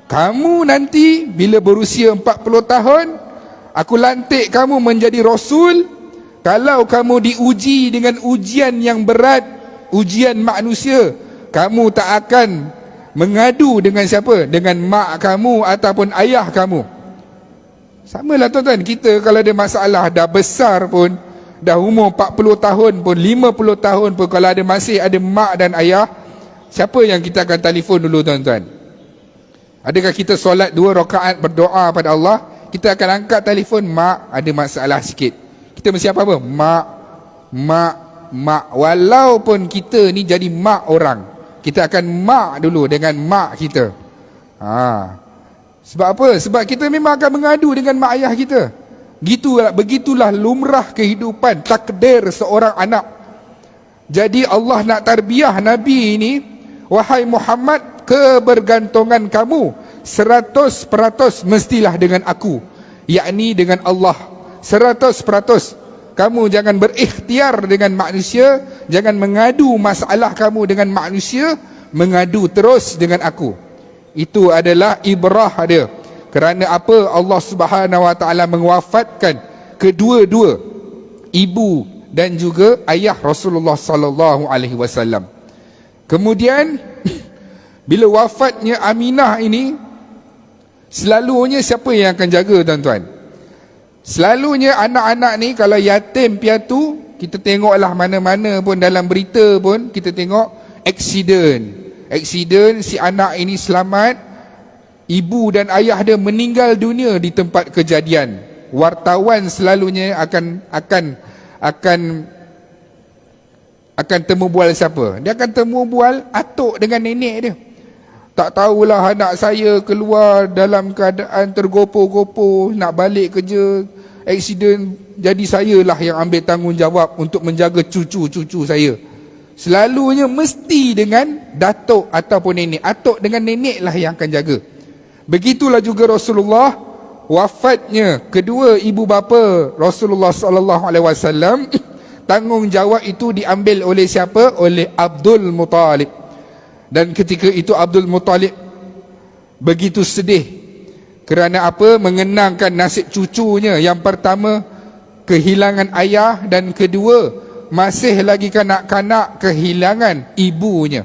[SPEAKER 1] kamu nanti bila berusia 40 tahun, aku lantik kamu menjadi Rasul. Kalau kamu diuji dengan ujian yang berat, ujian manusia, kamu tak akan mengadu dengan siapa? Dengan mak kamu ataupun ayah kamu. Sama lah, tuan-tuan. Kita kalau ada masalah dah besar pun, dah umur 40 tahun pun, 50 tahun pun, kalau ada masih ada mak dan ayah, siapa yang kita akan telefon dulu, tuan-tuan? Adakah kita solat 2 rakaat berdoa pada Allah, kita akan angkat telefon, mak ada masalah sikit, kita mesti apa? Mak. Walaupun kita ni jadi mak orang, kita akan mak dulu dengan mak kita. Sebab apa? Sebab kita memang akan mengadu dengan mak ayah kita. Begitulah lumrah kehidupan, takdir seorang anak. Jadi Allah nak tarbiyah Nabi ini. Wahai Muhammad, kebergantungan kamu 100% mestilah dengan aku, yakni dengan Allah. 100%. Kamu jangan berikhtiar dengan manusia, jangan mengadu masalah kamu dengan manusia, mengadu terus dengan aku. Itu adalah ibrah dia. Kerana apa? Allah Subhanahu wa taala mewafatkan kedua-dua ibu dan juga ayah Rasulullah sallallahu alaihi wasallam. Kemudian bila wafatnya Aminah ini, selalunya siapa yang akan jaga, tuan-tuan? Selalunya anak-anak ni kalau yatim piatu, kita tengoklah mana-mana pun dalam berita pun kita tengok aksiden, si anak ini selamat, ibu dan ayah dia meninggal dunia di tempat kejadian. Wartawan selalunya akan temu bual siapa? Dia akan temu bual atuk dengan nenek dia. Tak tahulah anak saya keluar dalam keadaan tergopoh-gopoh, nak balik kerja, aksiden, jadi sayalah yang ambil tanggungjawab untuk menjaga cucu-cucu saya. Selalunya mesti dengan datuk ataupun nenek. Atuk dengan nenek lah yang akan jaga. Begitulah juga Rasulullah, wafatnya kedua ibu bapa Rasulullah sallallahu alaihi wasallam, tanggungjawab itu diambil oleh siapa? Oleh Abdul Muttalib. Dan ketika itu Abdul Muttalib begitu sedih. Kerana apa? Mengenangkan nasib cucunya. Yang pertama, kehilangan ayah, dan kedua, masih lagi kanak-kanak kehilangan ibunya.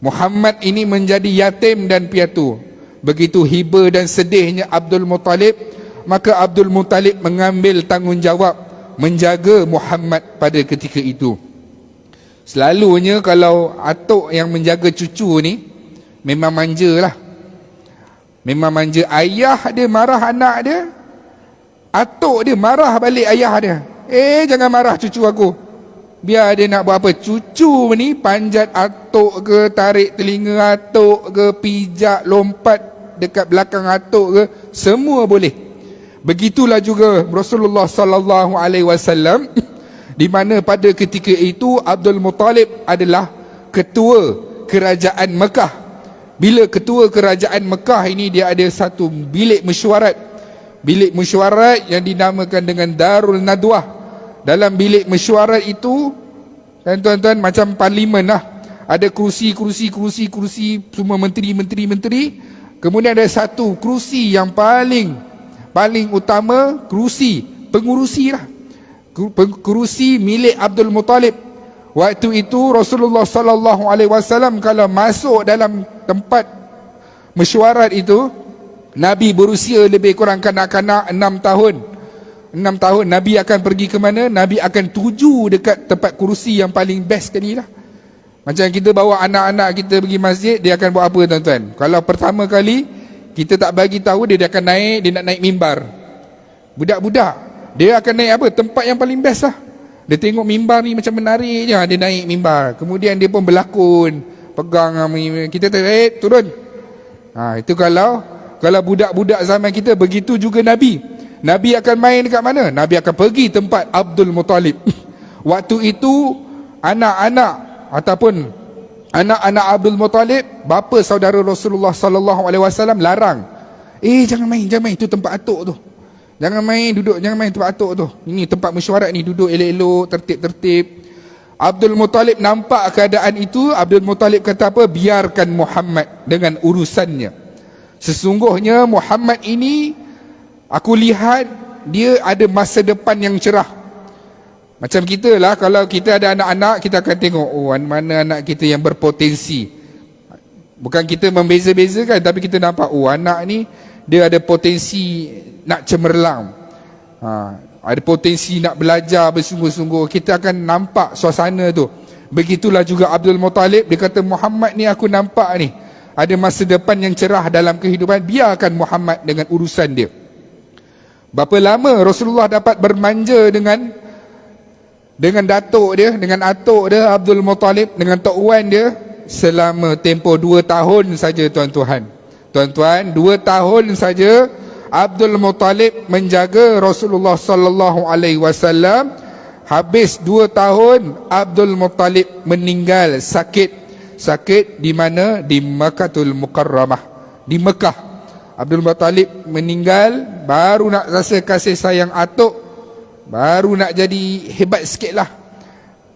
[SPEAKER 1] Muhammad ini menjadi yatim dan piatu. Begitu hiba dan sedihnya Abdul Muttalib, maka Abdul Muttalib mengambil tanggungjawab menjaga Muhammad pada ketika itu. Selalunya kalau atuk yang menjaga cucu ni memang manja lah. Memang manja. Ayah dia marah anak dia, atuk dia marah balik ayah dia. Jangan marah cucu aku. Biar dia nak buat apa. Cucu ni panjat atuk ke, tarik telinga atuk ke, pijak, lompat dekat belakang atuk ke, semua boleh. Begitulah juga Rasulullah sallallahu alaihi wasallam, di mana pada ketika itu Abdul Muttalib adalah ketua kerajaan Mekah. Bila ketua kerajaan Mekah ini, dia ada satu bilik mesyuarat. Bilik mesyuarat yang dinamakan dengan Darul Nadwah. Dalam bilik mesyuarat itu, tuan-tuan, macam parlimen lah. Ada kursi, semua menteri. Kemudian ada satu kursi yang paling utama, kursi pengurusi lah. Kursi milik Abdul Muttalib. Waktu itu Rasulullah sallallahu alaihi wasallam kalau masuk dalam tempat mesyuarat itu, Nabi berusia lebih kurang kanak-kanak 6 tahun. 6 tahun Nabi akan pergi ke mana? Nabi akan tuju dekat tempat kursi yang paling best sekali lah. Macam kita bawa anak-anak kita pergi masjid, dia akan buat apa tuan-tuan? Kalau pertama kali kita tak bagi tahu, dia akan naik, dia nak naik mimbar. Budak-budak dia akan naik apa? Tempat yang paling best lah. Dia tengok mimbar ni macam menarik je, dia naik mimbar. Kemudian dia pun berlakon, pegang kita turun. Itu kalau budak-budak zaman kita. Begitu juga Nabi akan main dekat mana? Nabi akan pergi tempat Abdul Muttalib. Waktu itu anak-anak anak Abdul Muttalib, bapa saudara Rasulullah sallallahu alaihi wasallam larang. Jangan main itu tempat atuk tu. Jangan main tempat atuk tu. Ini tempat mesyuarat ni, duduk elok-elok, tertib-tertib. Abdul Muttalib nampak keadaan itu. Abdul Muttalib kata apa? Biarkan Muhammad dengan urusannya. Sesungguhnya Muhammad ini, aku lihat dia ada masa depan yang cerah. Macam kita lah, kalau kita ada anak-anak, kita akan tengok, mana anak kita yang berpotensi. Bukan kita membeza-bezakan, tapi kita nampak, anak ni dia ada potensi nak cemerlang, ada potensi nak belajar bersungguh-sungguh. Kita akan nampak suasana tu. Begitulah juga Abdul Muttalib. Dia kata, Muhammad ni aku nampak ni ada masa depan yang cerah dalam kehidupan. Biarkan Muhammad dengan urusan dia. Berapa lama Rasulullah dapat bermanja dengan datuk dia, dengan atuk dia Abdul Muttalib, dengan tok wan dia? Selama tempoh 2 tahun saja tuan-tuan. 2 tahun saja Abdul Muttalib menjaga Rasulullah sallallahu alaihi wasallam. Habis 2 tahun Abdul Muttalib meninggal sakit di mana? Di Makkahul Mukarramah, di Mekah. Abdul Muttalib meninggal, baru nak rasa kasih sayang atuk, baru nak jadi hebat sikit lah,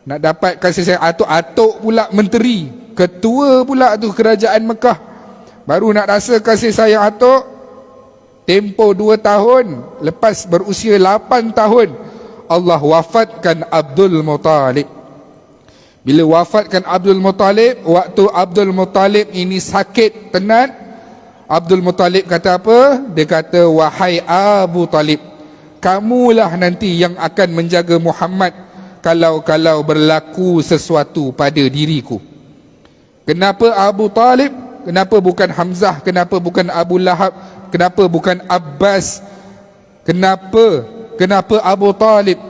[SPEAKER 1] nak dapat kasih sayang atuk pula menteri, ketua pula tu kerajaan Mekah, baru nak rasa kasih sayang atuk. Tempoh 2 tahun, lepas berusia 8 tahun, Allah wafatkan Abdul Muttalib. Bila wafatkan Abdul Muttalib, waktu Abdul Muttalib ini sakit tenat, Abdul Muttalib kata apa? Dia kata, wahai Abu Talib, kamulah nanti yang akan menjaga Muhammad kalau berlaku sesuatu pada diriku. Kenapa Abu Talib? Kenapa bukan Hamzah? Kenapa bukan Abu Lahab? Kenapa bukan Abbas? Kenapa Abu Talib?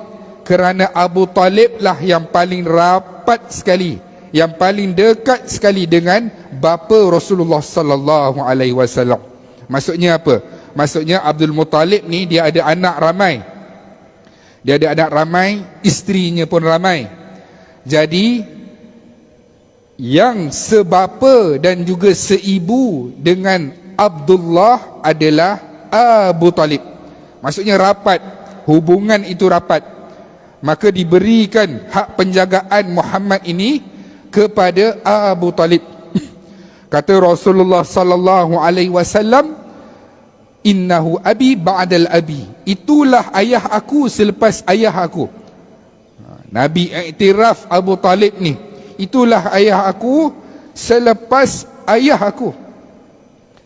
[SPEAKER 1] Kerana Abu Talib lah yang paling rapat sekali, yang paling dekat sekali dengan bapa Rasulullah sallallahu alaihi wasallam. Maksudnya apa? Maksudnya Abdul Muttalib ni dia ada anak ramai. Dia ada anak ramai, isterinya pun ramai. Jadi yang sebapa dan juga seibu dengan Abdullah adalah Abu Talib. Maksudnya rapat, hubungan itu rapat. maka diberikan hak penjagaan Muhammad ini kepada Abu Talib. Kata Rasulullah sallallahu alaihi wasallam, innahu abi ba'dal abi, itulah ayah aku selepas ayah aku. Nabi iktiraf Abu Talib ni, itulah ayah aku selepas ayah aku.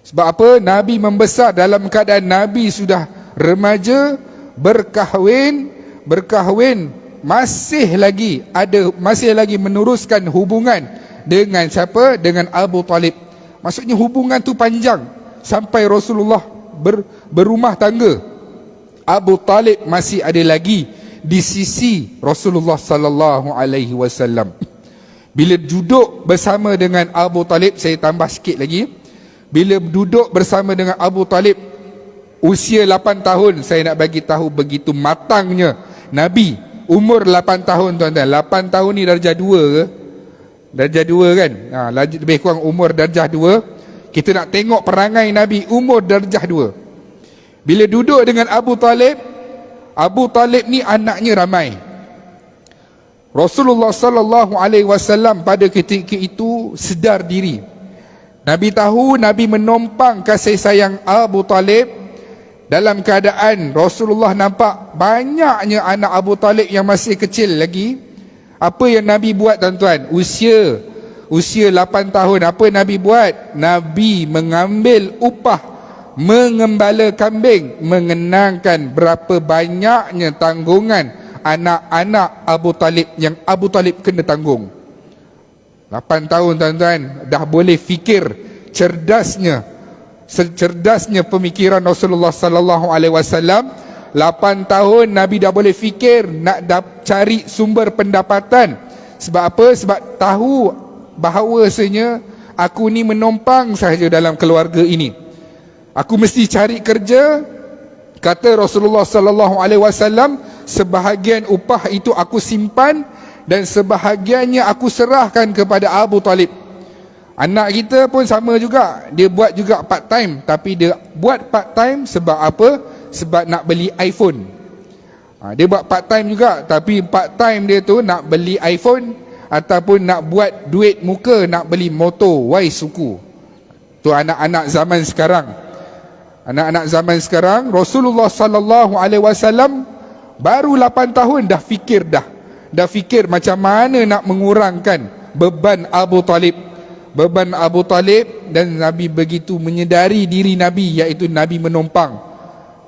[SPEAKER 1] Sebab apa? Nabi membesar dalam keadaan Nabi sudah remaja, berkahwin, masih lagi meneruskan hubungan dengan siapa? Dengan Abu Talib. Maksudnya hubungan tu panjang sampai Rasulullah berumah tangga. Abu Talib masih ada lagi di sisi Rasulullah sallallahu alaihi wasallam. Bila duduk bersama dengan Abu Talib, saya tambah sikit lagi. Bila duduk bersama dengan Abu Talib, usia 8 tahun, saya nak bagi tahu begitu matangnya Nabi. Umur 8 tahun tuan-tuan. 8 tahun ni darjah 2 ke? Darjah 2 kan? Lebih kurang umur darjah 2. Kita nak tengok perangai Nabi umur darjah 2. Bila duduk dengan Abu Talib, Abu Talib ni anaknya ramai. Rasulullah sallallahu alaihi wasallam pada ketika itu sedar diri. Nabi tahu Nabi menompang kasih sayang Abu Talib. Dalam keadaan Rasulullah nampak banyaknya anak Abu Talib yang masih kecil lagi. Apa yang Nabi buat tuan-tuan? Usia 8 tahun, apa Nabi buat? Nabi mengambil upah mengembala kambing, mengenangkan berapa banyaknya tanggungan anak-anak Abu Talib yang Abu Talib kena tanggung. 8 tahun tuan-tuan, dah boleh fikir. Cerdasnya pemikiran Rasulullah sallallahu alaihi wasallam. 8 tahun Nabi dah boleh fikir, nak cari sumber pendapatan. Sebab apa? Sebab tahu bahawasanya aku ni menompang sahaja dalam keluarga ini. Aku mesti cari kerja. Kata Rasulullah sallallahu alaihi wasallam, sebahagian upah itu aku simpan dan sebahagiannya aku serahkan kepada Abu Talib. Anak kita pun sama juga. Dia buat juga part time. Tapi dia buat part time sebab apa? Sebab nak beli iPhone. Dia buat part time juga. Tapi part time dia tu nak beli iPhone ataupun nak buat duit muka, nak beli motor Y suku. Tu anak-anak zaman sekarang. Anak-anak zaman sekarang. Rasulullah sallallahu alaihi wasallam baru 8 tahun dah fikir dah fikir macam mana nak mengurangkan beban Abu Talib. Dan Nabi begitu menyedari diri Nabi, iaitu Nabi menompang.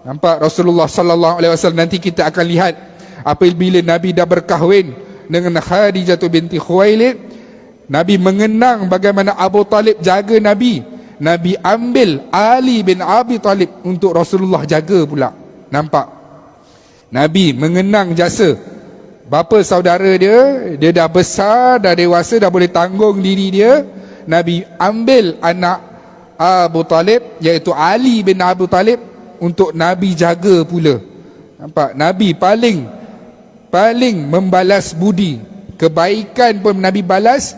[SPEAKER 1] Nampak Rasulullah sallallahu alaihi wasallam, nanti kita akan lihat apabila Nabi dah berkahwin dengan Khadijah binti Khuwailid, Nabi mengenang bagaimana Abu Talib jaga Nabi. Nabi ambil Ali bin Abi Talib untuk Rasulullah jaga pula. Nampak? Nabi mengenang jasa bapa saudara dia dah besar, dah dewasa, dah boleh tanggung diri dia. Nabi ambil anak Abu Talib, iaitu Ali bin Abi Talib, untuk Nabi jaga pula. Nampak? Nabi paling membalas budi. Kebaikan pun Nabi balas,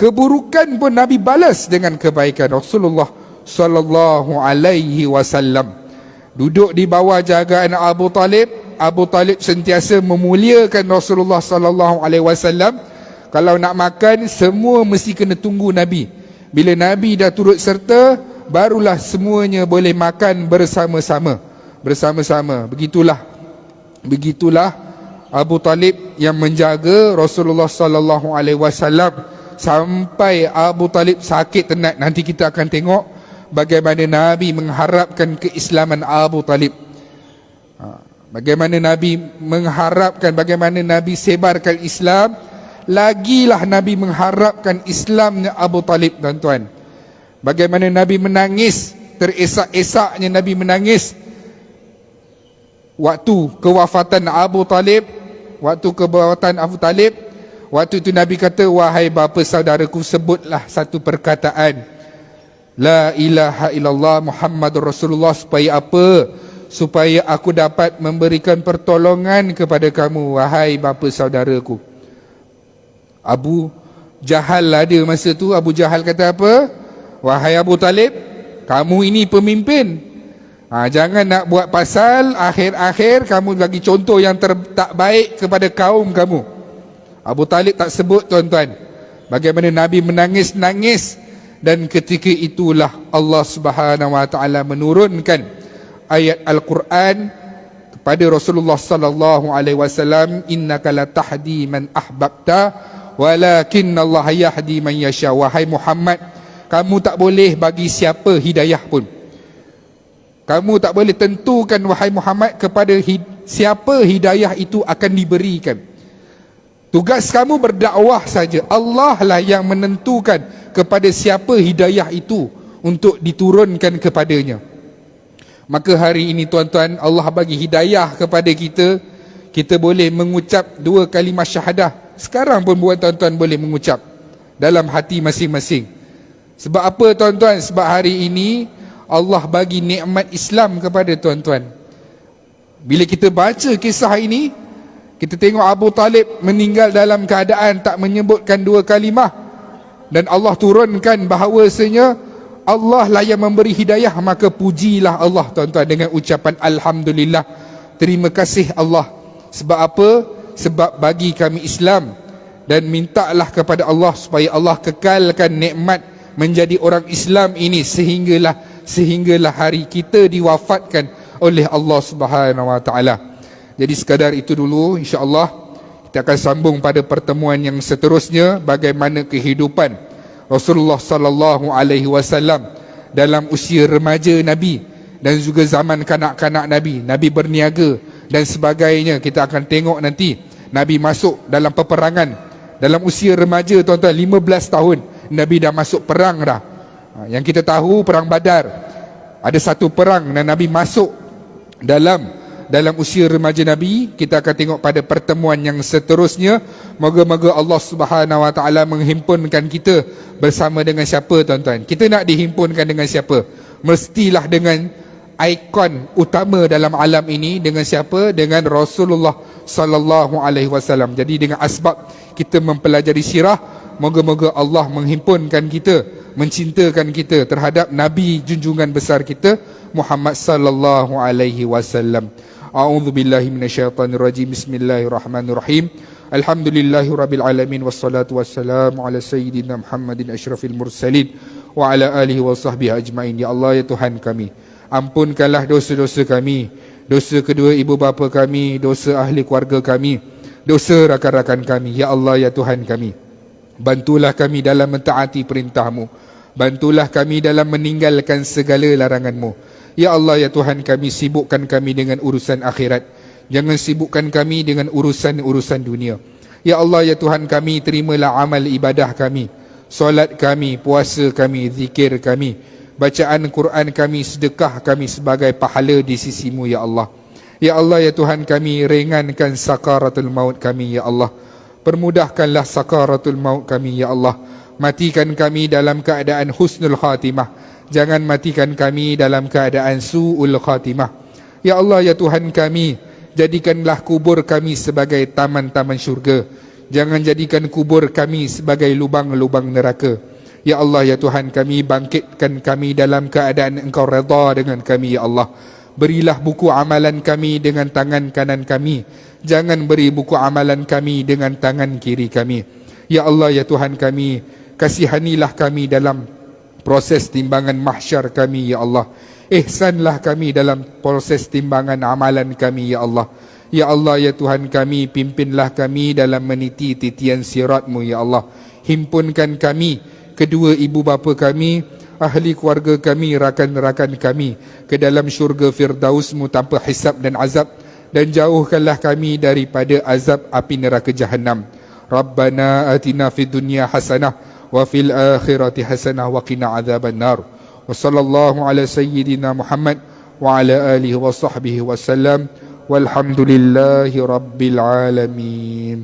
[SPEAKER 1] keburukan pun Nabi balas dengan kebaikan. Rasulullah sallallahu alaihi wasallam duduk di bawah jagaan Abu Talib. Abu Talib sentiasa memuliakan Rasulullah sallallahu alaihi wasallam. Kalau nak makan, semua mesti kena tunggu Nabi. Bila Nabi dah turut serta, barulah semuanya boleh makan bersama-sama. Begitulah Abu Talib yang menjaga Rasulullah sallallahu alaihi wasallam sampai Abu Talib sakit tenat. Nanti kita akan tengok bagaimana Nabi mengharapkan keislaman Abu Talib. Bagaimana Nabi mengharapkan, bagaimana Nabi sebarkan Islam. Lagilah Nabi mengharapkan Islamnya Abu Talib, tuan-tuan. Bagaimana Nabi menangis, teresak-esaknya Nabi menangis waktu kewafatan Abu Talib. Waktu itu Nabi kata, wahai bapa saudaraku, sebutlah satu perkataan, la ilaha illallah Muhammadur Rasulullah. Supaya apa? Supaya aku dapat memberikan pertolongan kepada kamu, wahai bapa saudaraku. Abu Jahal ada masa tu. Abu Jahal kata apa? Wahai Abu Talib, kamu ini pemimpin. Jangan nak buat pasal akhir-akhir kamu bagi contoh yang tak baik kepada kaum kamu. Abu Talib tak sebut, tuan-tuan, bagaimana Nabi menangis-nangis, dan ketika itulah Allah Subhanahu Wa Taala menurunkan ayat Al-Quran kepada Rasulullah sallallahu alaihi wasallam, innaka la tahdi man ahbabta walakinna Allah yahdi man yasha. Wahai Muhammad, kamu tak boleh bagi siapa hidayah pun. Kamu tak boleh tentukan, wahai Muhammad, kepada siapa hidayah itu akan diberikan. Tugas kamu berdakwah saja. Allah lah yang menentukan kepada siapa hidayah itu untuk diturunkan kepadanya. Maka hari ini, tuan-tuan, Allah bagi hidayah kepada kita. Kita boleh mengucap 2 kalimah syahadah. Sekarang pun buat tuan-tuan boleh mengucap dalam hati masing-masing. Sebab apa, tuan-tuan? Sebab hari ini Allah bagi nikmat Islam kepada tuan-tuan. Bila kita baca kisah ini, kita tengok Abu Talib meninggal dalam keadaan tak menyebutkan 2 kalimah, dan Allah turunkan bahawasanya Allah lah yang memberi hidayah. Maka pujilah Allah, tuan-tuan, dengan ucapan Alhamdulillah. Terima kasih Allah. Sebab apa? Sebab bagi kami Islam. Dan mintalah kepada Allah supaya Allah kekalkan nikmat menjadi orang Islam ini sehinggalah hari kita diwafatkan oleh Allah Subhanahu Wa Taala. Jadi sekadar itu dulu, insya-Allah kita akan sambung pada pertemuan yang seterusnya bagaimana kehidupan Rasulullah sallallahu alaihi wasallam dalam usia remaja Nabi dan juga zaman kanak-kanak Nabi, Nabi berniaga dan sebagainya. Kita akan tengok nanti Nabi masuk dalam peperangan dalam usia remaja, tuan-tuan, 15 tahun Nabi dah masuk perang dah. Yang kita tahu perang Badar, ada satu perang dan Nabi masuk dalam usia remaja Nabi. Kita akan tengok pada pertemuan yang seterusnya. Moga-moga Allah Subhanahu Wa Taala menghimpunkan kita bersama dengan siapa, tuan-tuan? Kita nak dihimpunkan dengan siapa? Mestilah dengan ikon utama dalam alam ini. Dengan siapa? Dengan Rasulullah sallallahu alaihi wasallam. Jadi dengan asbab kita mempelajari sirah, moga-moga Allah menghimpunkan kita, mencintakan kita terhadap Nabi junjungan besar kita Muhammad sallallahu alaihi wasallam. A'udzu billahi minasyaitonir rajim. Bismillahirrahmanirrahim. Alhamdulillahirabbil alamin wassalatu wassalamu ala sayyidina Muhammadin asyrafil mursalin wa ala alihi wa sahbihi ajmain. Ya Allah, ya Tuhan kami, ampunkanlah dosa-dosa kami, dosa kedua ibu bapa kami, dosa ahli keluarga kami, dosa rakan-rakan kami. Ya Allah, ya Tuhan kami, bantulah kami dalam mentaati perintah-Mu, bantulah kami dalam meninggalkan segala larangan-Mu. Ya Allah, ya Tuhan kami, sibukkan kami dengan urusan akhirat, jangan sibukkan kami dengan urusan-urusan dunia. Ya Allah, ya Tuhan kami, terimalah amal ibadah kami, solat kami, puasa kami, zikir kami, bacaan Quran kami, sedekah kami sebagai pahala di sisi-Mu, ya Allah. Ya Allah, ya Tuhan kami, ringankan sakaratul maut kami, ya Allah. Permudahkanlah sakaratul maut kami, ya Allah. Matikan kami dalam keadaan husnul khatimah, jangan matikan kami dalam keadaan su'ul khatimah. Ya Allah, ya Tuhan kami, jadikanlah kubur kami sebagai taman-taman syurga, jangan jadikan kubur kami sebagai lubang-lubang neraka. Ya Allah, ya Tuhan kami, bangkitkan kami dalam keadaan Engkau redha dengan kami, ya Allah. Berilah buku amalan kami dengan tangan kanan kami, jangan beri buku amalan kami dengan tangan kiri kami. Ya Allah, ya Tuhan kami, kasihanilah kami dalam proses timbangan mahsyar kami, ya Allah. Ihsanlah kami dalam proses timbangan amalan kami, ya Allah. Ya Allah, ya Tuhan kami, pimpinlah kami dalam meniti titian sirat-Mu, ya Allah. Himpunkan kami, kedua ibu bapa kami, ahli keluarga kami, rakan-rakan kami ke dalam syurga Firdaus-Mu tanpa hisab dan azab, dan jauhkanlah kami daripada azab api neraka Jahannam. Rabbana atina fid dunya hasanah wa fil akhirati hasanah wa qina adzaban nar. Wa sallallahu ala sayyidina Muhammad wa ala alihi wa sahbihi wasallam. Walhamdulillahi rabbil alamin.